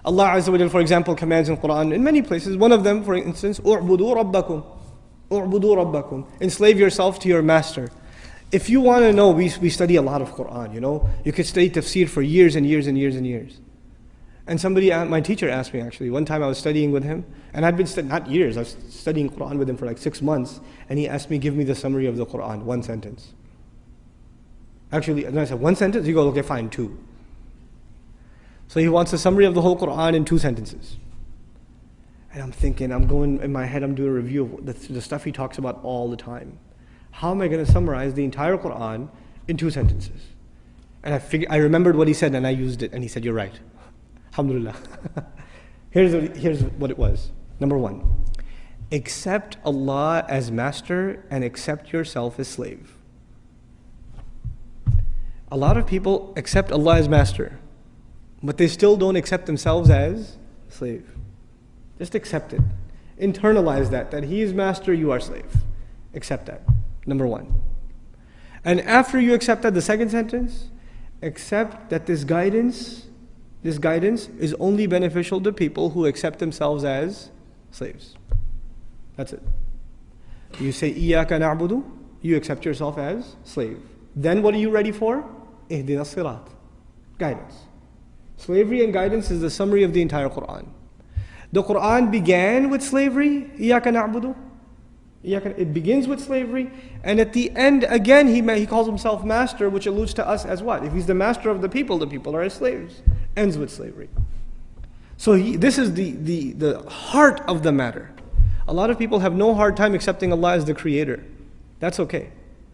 Allah Azza wa Jal, for example, commands in Quran in many places. One of them, for instance, "U'budu rabbakum." "U'budu rabbakum." Enslave yourself to your master. If you want to know, we study a lot of Quran, you know. You could study tafsir for years and years and years and years. And somebody, my teacher asked me actually, one time I was studying with him, and I'd been not years, I was studying Quran with him for like 6 months, and he asked me, give me the summary of the Quran, one sentence. Actually, and I said, one sentence? He goes, okay, fine, 2. So he wants a summary of the whole Quran in 2 sentences. And I'm thinking, I'm going, in my head, I'm doing a review of the stuff he talks about all the time. How am I going to summarize the entire Quran in 2 sentences? And I remembered what he said, and I used it, and he said, you're right. Alhamdulillah. Here's what it was. Number 1, accept Allah as master and accept yourself as slave. A lot of people accept Allah as master, but they still don't accept themselves as slave. Just accept it. Internalize that He is master, you are slave. Accept that. Number 1. And after you accept that, the second sentence, accept that this guidance is only beneficial to people who accept themselves as slaves. That's it. You say, إِيَّاكَ نَعْبُدُ, you accept yourself as slave. Then what are you ready for? اهدنا الصراط. Guidance. Slavery and guidance is the summary of the entire Quran. The Quran began with slavery, إِيَّاكَ نَعْبُدُ. It begins with slavery, and at the end, again, he calls himself master, which alludes to us as what? If he's the master of the people are his slaves. Ends with slavery. So this is the heart of the matter. A lot of people have no hard time accepting Allah as the creator. That's okay.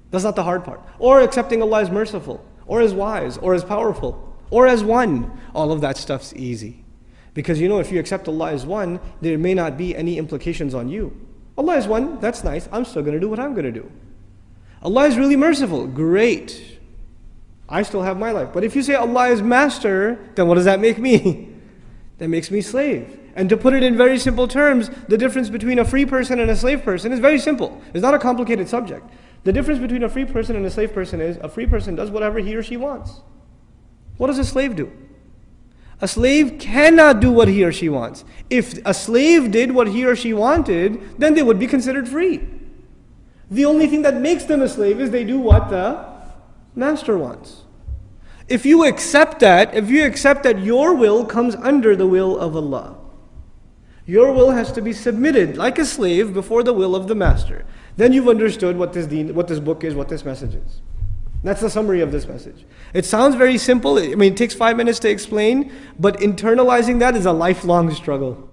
That's not the hard part. Or accepting Allah as merciful, or as wise, or as powerful, or as one. All of that stuff's easy. Because you know, if you accept Allah as one, there may not be any implications on you. Allah is one, that's nice, I'm still going to do what I'm going to do. Allah is really merciful, great. I still have my life. But if you say Allah is master, then what does that make me? That makes me slave. And to put it in very simple terms, the difference between a free person and a slave person is very simple. It's not a complicated subject. The difference between a free person and a slave person is a free person does whatever he or she wants. What does a slave do? A slave cannot do what he or she wants. If a slave did what he or she wanted, then they would be considered free. The only thing that makes them a slave is they do what the master wants. If you accept that your will comes under the will of Allah, your will has to be submitted like a slave before the will of the master. Then you've understood what this book is, what this message is. That's the summary of this message. It sounds very simple. I mean, it takes 5 minutes to explain, but internalizing that is a lifelong struggle.